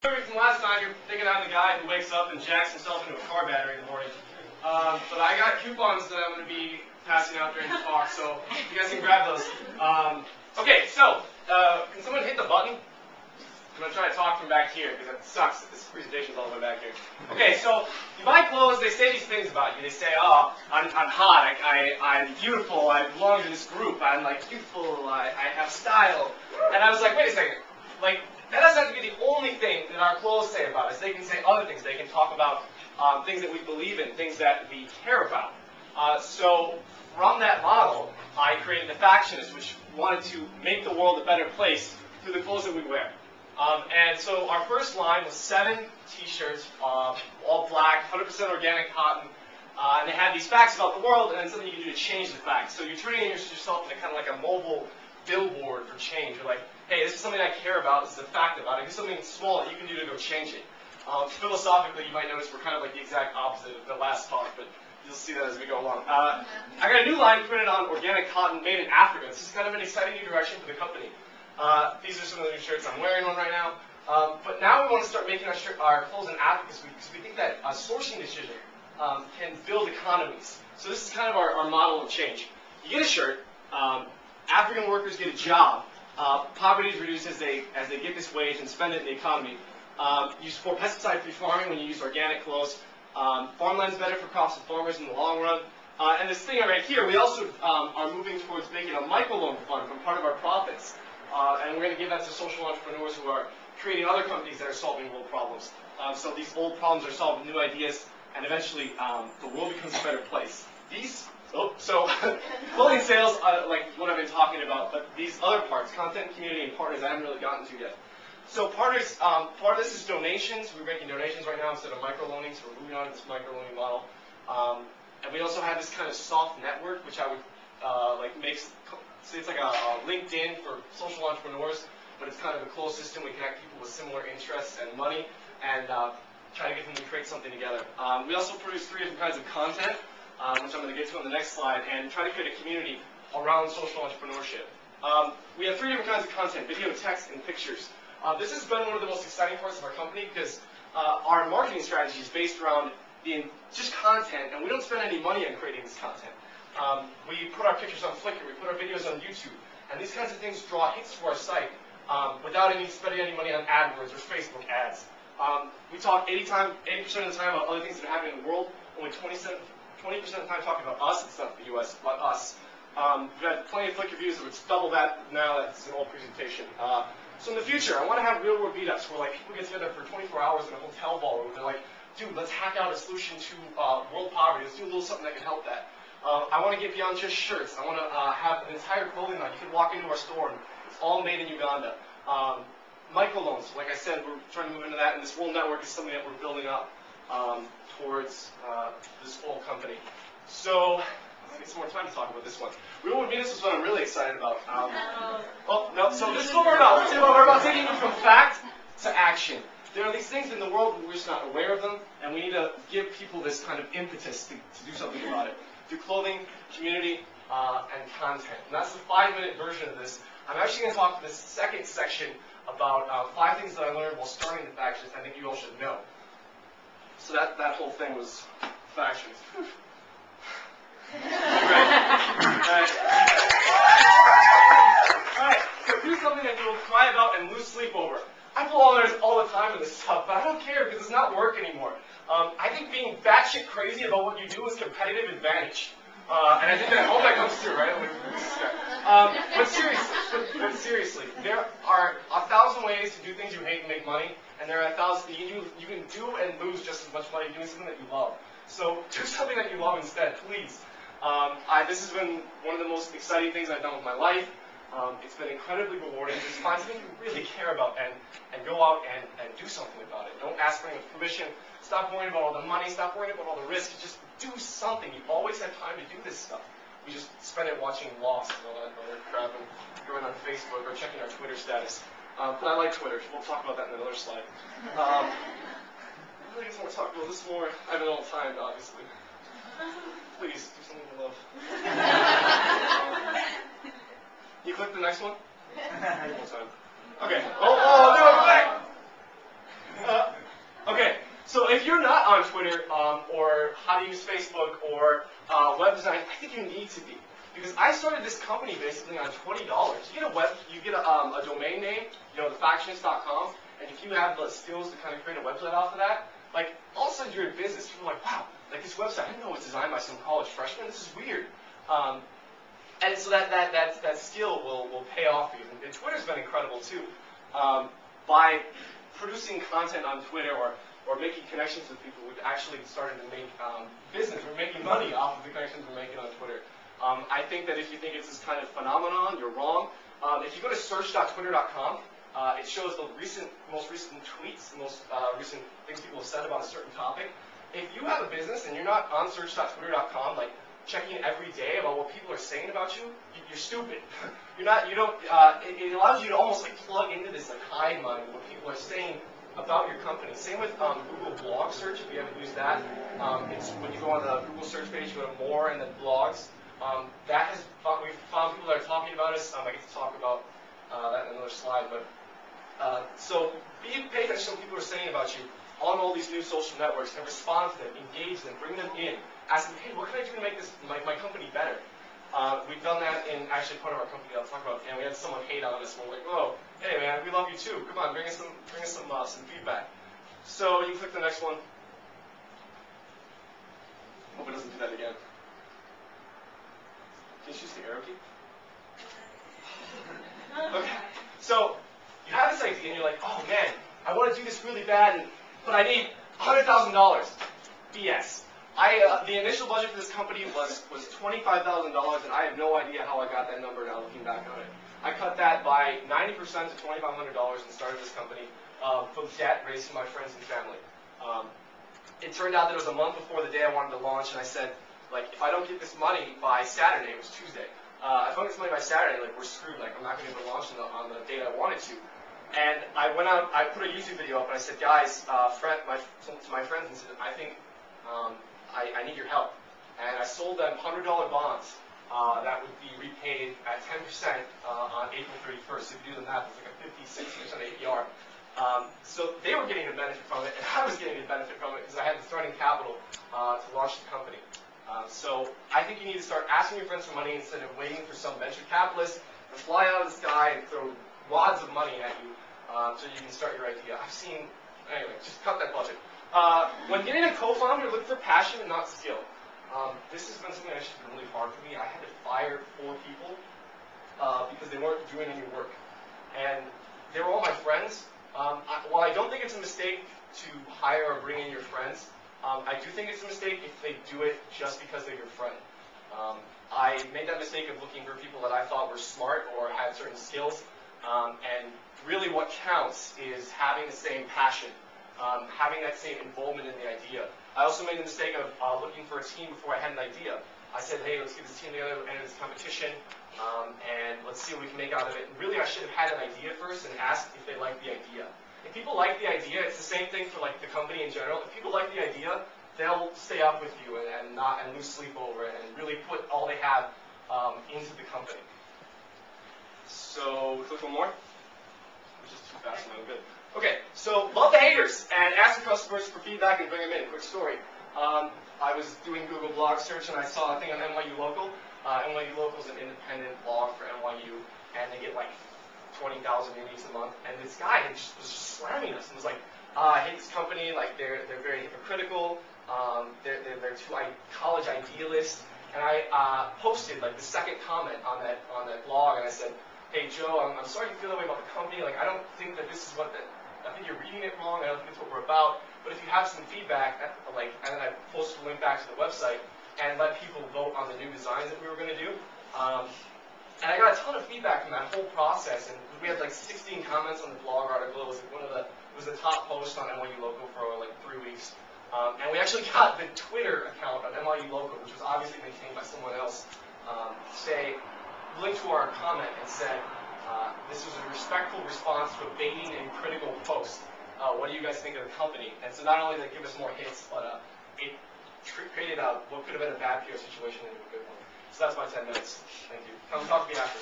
From last night, you're thinking I'm the guy who wakes up and jacks himself into a car battery in the morning. But I got coupons that I'm going to be passing out during the talk, so you guys can grab those. Okay, so can someone hit the button? I'm going to try to talk from back here because it sucks that this presentation's all the way back here. Okay, so you buy clothes, they say these things about you. They say, oh, I'm hot, I'm beautiful, I belong to this group, I'm like youthful, I have style. And I was like, wait a second, like, that doesn't have to be the only thing that our clothes say about us. They can say other things. They can talk about things that we believe in, things that we care about. So from that model, I created the Factionist, which wanted to make the world a better place through the clothes that we wear. And so our first line was 7 T-shirts, all black, 100% organic cotton. And they had these facts about the world, and then something you can do to change the facts. So you're turning yourself into kind of like a mobile billboard for change. You're like, hey, this is something I care about, this is a fact about it, here's something small that you can do to go change it. Philosophically, you might notice we're kind of like the exact opposite of the last talk, but you'll see that as we go along. I got a new line printed on organic cotton made in Africa. This is kind of an exciting new direction for the company. These are some of the new shirts. I'm wearing one right now. But now we want to start making our clothes in Africa because we think that a sourcing decision can build economies. So this is kind of our model of change. You get a shirt, African workers get a job. Poverty is reduced as they get this wage and spend it in the economy. You support pesticide-free farming when you use organic clothes. Farmland is better for crops and farmers in the long run. And this thing right here, we also are moving towards making a microloan fund from part of our profits. And we're going to give that to social entrepreneurs who are creating other companies that are solving world problems. So these old problems are solved with new ideas, and eventually the world becomes a better place. So clothing sales, like what I've been talking about, but these other parts, content, community, and partners, I haven't really gotten to yet. So partners, part of this is donations. We're making donations right now instead of microloaning, so we're moving on to this microloaning model. And we also have this kind of soft network, which I would so it's like a LinkedIn for social entrepreneurs, but it's kind of a closed system. We connect people with similar interests and money, and try to get them to create something together. We also produce 3 different kinds of content, which I'm going to get to on the next slide, and try to create a community around social entrepreneurship. We have 3 different kinds of content: video, text, and pictures. This has been one of the most exciting parts of our company because our marketing strategy is based around just content, and we don't spend any money on creating this content. We put our pictures on Flickr, we put our videos on YouTube, and these kinds of things draw hits to our site without spending any money on AdWords or Facebook ads. We talk 80% of the time about other things that are happening in the world, only 20% of the time talking about us. It's not the US, but us. We've had plenty of Flickr views, it's double that now. That's an old presentation. So in the future, I want to have real-world meetups where like people get together for 24 hours in a hotel ballroom and they're like, dude, let's hack out a solution to world poverty. Let's do a little something that can help that. I want to get beyond just shirts. I want to have an entire clothing line. You can walk into our store and it's all made in Uganda. Microloans, like I said, we're trying to move into that, and this whole network is something that we're building up towards this whole company. So let's get some more time to talk about this one. Real World Venus is what I'm really excited about. So this is what we're about. We're about taking you from fact to action. There are these things in the world where we're just not aware of them, and we need to give people this kind of impetus to do something about it. Through clothing, community, and content. And that's the 5-minute version of this. I'm actually going to talk in this second section about 5 things that I learned while starting the Factionist I think you all should know. So that whole thing was Factionist. Alright, so here's something that you'll cry about and lose sleep over. I pull all the time in this stuff, but I don't care because it's not work anymore. I think being batshit crazy about what you do is competitive advantage. And I think that all that comes through, right? But seriously, there are 1,000 ways to do things you hate and make money, and there are 1,000 you can do and lose just as much money doing something that you love. So do something that you love instead, please. This has been one of the most exciting things I've done with my life. It's been incredibly rewarding. Just find something you really care about and go out and do something about it. Don't ask for any permission. Stop worrying about all the money. Stop worrying about all the risk. Just do something. You always have time to do this stuff. We just spend it watching Lost and all that other crap and going on Facebook or checking our Twitter status. But I like Twitter. We'll talk about that in another slide. I really just want to talk about this more. I haven't all time, obviously. Please, do something you love. You click the next one? One more time. Okay. Oh, no, go back! if you're not on Twitter or how to use Facebook or web design, I think you need to be. Because I started this company basically on $20. You get a domain name, the Factionist.com, and if you have the skills to kind of create a website off of that, like all of a sudden you're in business. People are like, wow, like this website, I didn't know it was designed by some college freshman. This is weird. And so that skill will pay off for you. And Twitter's been incredible too. By producing content on Twitter or making connections with people, we've actually started to make business. We're making money off of the connections we're making on Twitter. I think that if you think it's this kind of phenomenon, you're wrong. If you go to search.twitter.com, it shows the most recent tweets, the most recent things people have said about a certain topic. If you have a business and you're not on search.twitter.com, like checking every day about what people are saying about you, you're stupid. It allows you to almost like plug into this like hive mind of what people are saying about your company. Same with Google Blog Search, if you haven't used that. It's when you go on the Google search page, you go to more and then blogs. We've found people that are talking about us. I get to talk about that in another slide. But so pay attention to what people are saying about you on all these new social networks and respond to them, engage them, bring them in, ask them, hey, what can I do to make this my company better? We've done that in actually part of our company I'll talk about, and we had someone hate on us. We're like, whoa, hey man, we love you too. Come on, bring us some feedback. So you can click the next one. Hope it doesn't do that again. Can you use the arrow key? Okay. So you have this idea and you're like, oh man, I want to do this really bad, but I need $100,000. BS. The initial budget for this company was $25,000, and I have no idea how I got that number now looking back on it. I cut that by 90% to $2,500 and started this company from debt raised from my friends and family. It turned out that it was a month before the day I wanted to launch, and I said, like, if I don't get this money by Saturday, it was Tuesday, if I don't get this money by Saturday, like, we're screwed. Like, I'm not going to be able to launch on the date I wanted to. And I went out, I put a YouTube video up, and I said, guys, to my friends, and said, I think I need your help. And I sold them $100 bonds that would be repaid at 10% on April 31st. So if you do the math, it's like a 56% APR. So they were getting the benefit from it, and I was getting the benefit from it because I had the starting capital to launch the company. So I think you need to start asking your friends for money instead of waiting for some venture capitalist to fly out of the sky and throw wads of money at you so you can start your idea. Anyway, just cut that budget. When getting a co-founder, look for passion and not skill. This has been something that's just been really hard for me. I had to fire 4 people because they weren't doing any work. And they were all my friends. While I don't think it's a mistake to hire or bring in your friends, I do think it's a mistake if they do it just because they're your friend. I made that mistake of looking for people that I thought were smart or had certain skills. And really what counts is having the same passion. Having that same involvement in the idea. I also made the mistake of looking for a team before I had an idea. I said, hey, let's get this team together, enter this competition, and let's see what we can make out of it. And really, I should have had an idea first and asked if they liked the idea. If people like the idea, it's the same thing for like the company in general. If people like the idea, they'll stay up with you and lose sleep over it and really put all they have into the company. So, click one more. I'm just too fast now. Good. Okay, so love the haters and ask your customers for feedback and bring them in. Quick story. I was doing Google Blog Search and I saw a thing on NYU Local. NYU Local is an independent blog for NYU, and they get like 20,000 uniques a month. And this guy was just slamming us and was like, I hate this company. Like they're very hypocritical. They're too college idealist. And I posted like the second comment on that blog, and I said, hey Joe, I'm sorry you feel that way about the company. Like I don't think that this is what I think you're reading it wrong. I don't think it's what we're about. But if you have some feedback, and then I posted a link back to the website and let people vote on the new designs that we were going to do. And I got a ton of feedback from that whole process. And we had like 16 comments on the blog article. It was like it was the top post on NYU Local for like 3 weeks. And we actually got the Twitter account of NYU Local, which was obviously maintained by someone else, linked to our comment and said, this was a respectful response to a baiting and critical post. What do you guys think of the company? And so not only did it give us more hits, but it created what could have been a bad PR situation into a good one. So that's my 10 minutes. Thank you. Come talk to me after.